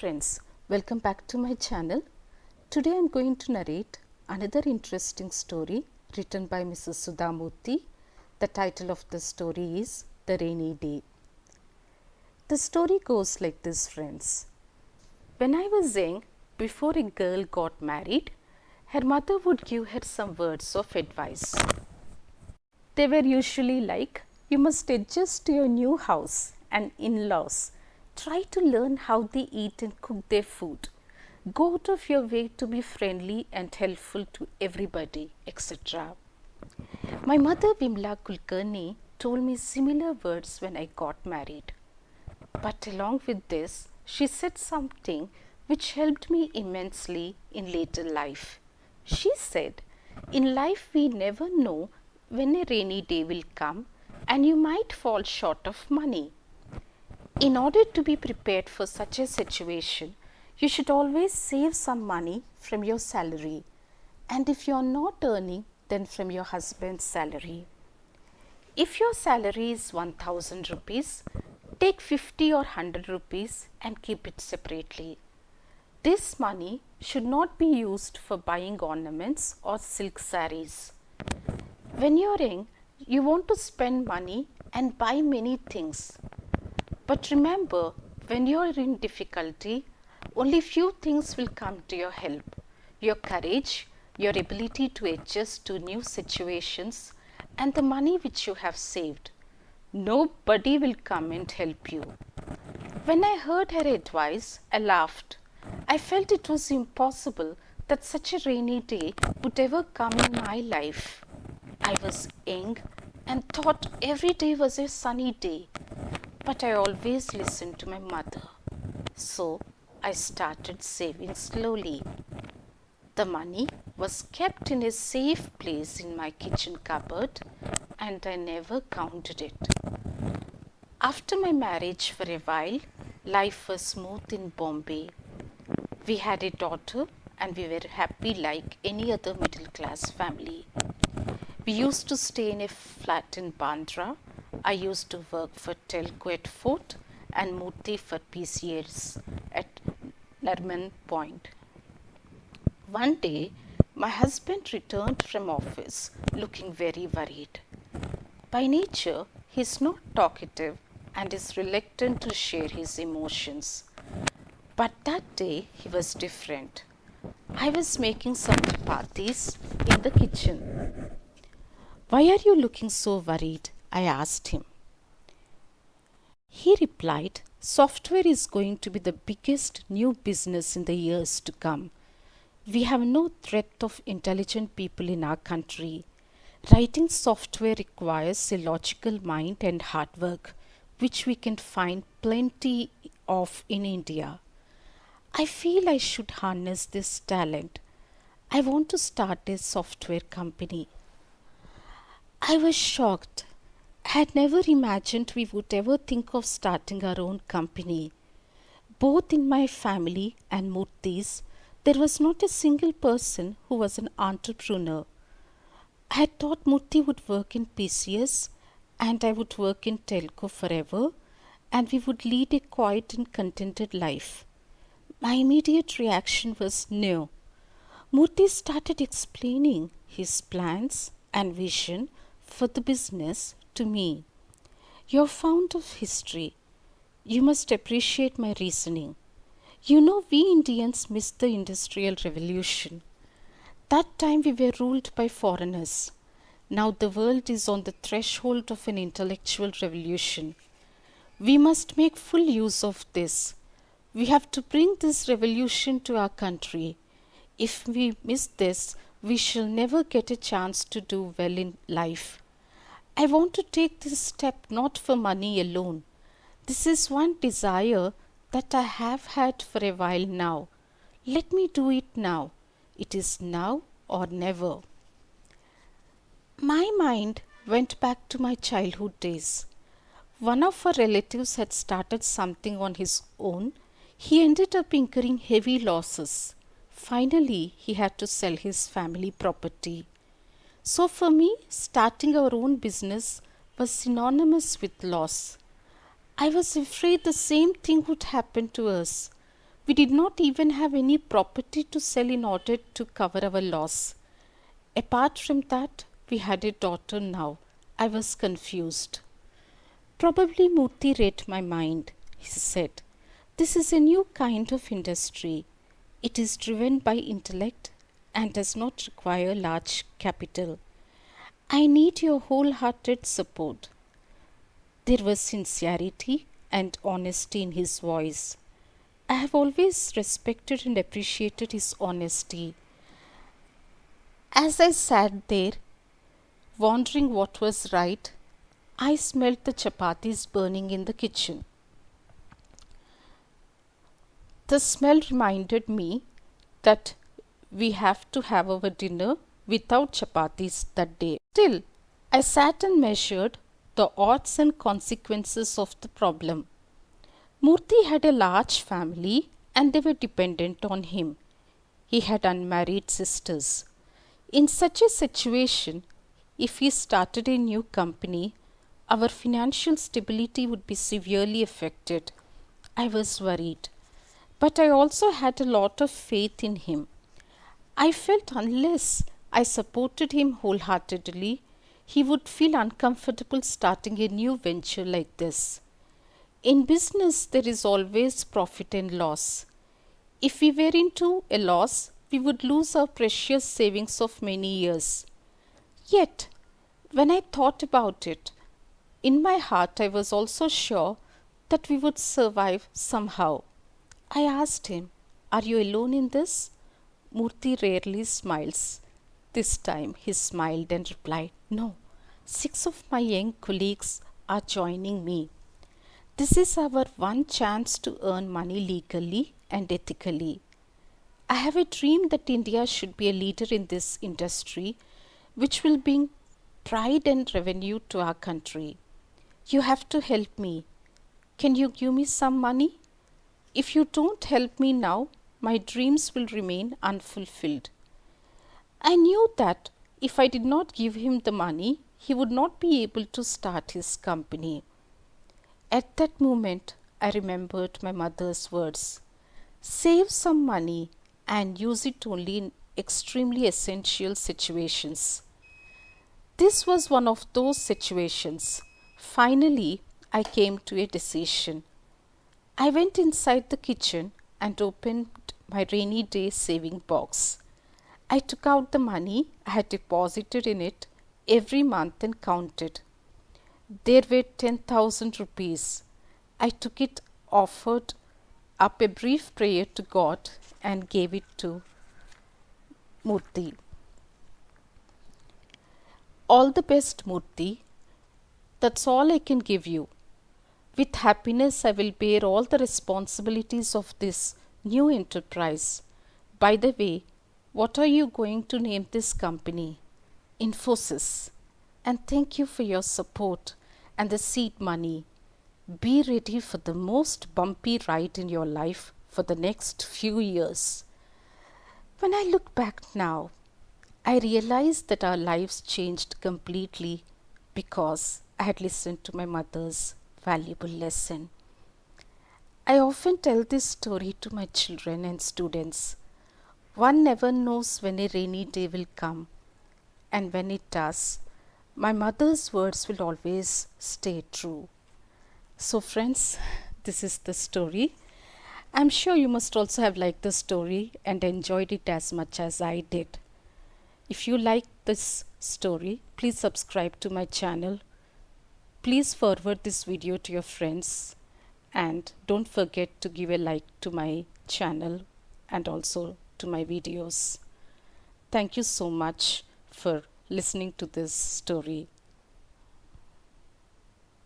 Friends, welcome back to my channel. Today I am going to narrate another interesting story written by Mrs Sudha Murthy. The title of the story is The Rainy Day. The story goes like this, friends. When I was young, before a girl got married, her mother would give her some words of advice. They were usually like, you must adjust to your new house and in-laws. Try to learn how they eat and cook their food. Go out of your way to be friendly and helpful to everybody, etc. My mother Vimla Kulkarni told me similar words when I got married. But along with this, she said something which helped me immensely in later life. She said, in life we never know when a rainy day will come and you might fall short of money. In order to be prepared for such a situation, you should always save some money from your salary, and if you are not earning, then from your husband's salary. If your salary is 1000 rupees, take 50 or 100 rupees and keep it separately. This money should not be used for buying ornaments or silk sarees. When you are young, you want to spend money and buy many things. But remember, when you are in difficulty, only few things will come to your help. Your courage, your ability to adjust to new situations, and the money which you have saved. Nobody will come and help you. When I heard her advice, I laughed. I felt it was impossible that such a rainy day would ever come in my life. I was young and thought every day was a sunny day. But I always listened to my mother. So I started saving slowly. The money was kept in a safe place in my kitchen cupboard and I never counted it. After my marriage for a while, life was smooth in Bombay. We had a daughter and we were happy like any other middle class family. We used to stay in a flat in Bandra. I used to work for Telco at Fort and Murthy for PCS at Narman Point. One day, my husband returned from office looking very worried. By nature, he is not talkative and is reluctant to share his emotions. But that day, he was different. I was making some chapatis in the kitchen. Why are you looking so worried? I asked him. He replied, software is going to be the biggest new business in the years to come. We have no threat of intelligent people in our country. Writing software requires a logical mind and hard work, which we can find plenty of in India. I feel I should harness this talent. I want to start a software company. I was shocked. I had never imagined we would ever think of starting our own company. Both in my family and Murthy's, there was not a single person who was an entrepreneur. I had thought Murthy would work in PCS and I would work in Telco forever and we would lead a quiet and contented life. My immediate reaction was no. Murthy started explaining his plans and vision for the business to me. You're fond of history. You must appreciate my reasoning. You know, we Indians missed the Industrial Revolution. That time we were ruled by foreigners. Now the world is on the threshold of an intellectual revolution. We must make full use of this. We have to bring this revolution to our country. If we miss this, we shall never get a chance to do well in life. I want to take this step not for money alone. This is one desire that I have had for a while now. Let me do it now. It is now or never. My mind went back to my childhood days. One of our relatives had started something on his own. He ended up incurring heavy losses. Finally, he had to sell his family property. So for me, starting our own business was synonymous with loss. I was afraid the same thing would happen to us. We did not even have any property to sell in order to cover our loss. Apart from that, we had a daughter now. I was confused. Probably Murthy read my mind. He said, "This is a new kind of industry. It is driven by intellect and does not require large capital. I need your wholehearted support." There was sincerity and honesty in his voice. I have always respected and appreciated his honesty. As I sat there, wondering what was right, I smelled the chapatis burning in the kitchen. The smell reminded me that we have to have our dinner without chapatis that day. Still, I sat and measured the odds and consequences of the problem. Murthy had a large family and they were dependent on him. He had unmarried sisters. In such a situation, if he started a new company, our financial stability would be severely affected. I was worried. But I also had a lot of faith in him. I felt unless I supported him wholeheartedly, he would feel uncomfortable starting a new venture like this. In business, there is always profit and loss. If we were into a loss, we would lose our precious savings of many years. Yet, when I thought about it, in my heart I was also sure that we would survive somehow. I asked him, "Are you alone in this?" Murthy rarely smiles. This time he smiled and replied, "No, 6 of my young colleagues are joining me. This is our one chance to earn money legally and ethically. I have a dream that India should be a leader in this industry, which will bring pride and revenue to our country. You have to help me. Can you give me some money? If you don't help me now, my dreams will remain unfulfilled." I knew that if I did not give him the money, he would not be able to start his company. At that moment, I remembered my mother's words. Save some money and use it only in extremely essential situations. This was one of those situations. Finally, I came to a decision. I went inside the kitchen and opened my rainy day saving box. I took out the money I had deposited in it every month and counted. There were 10,000 rupees. I took it, offered up a brief prayer to God and gave it to Murthy. All the best, Murthy. That's all I can give you. With happiness, I will bear all the responsibilities of this new enterprise. By the way, what are you going to name this company? Infosys. And thank you for your support and the seed money. Be ready for the most bumpy ride in your life for the next few years. When I look back now, I realize that our lives changed completely because I had listened to my mother's valuable lesson. I often tell this story to my children and students. One never knows when a rainy day will come, and when it does, my mother's words will always stay true. So friends, this is the story. I'm sure you must also have liked the story and enjoyed it as much as I did. If you like this story, please subscribe to my channel. Please forward this video to your friends and don't forget to give a like to my channel and also to my videos. Thank you so much for listening to this story.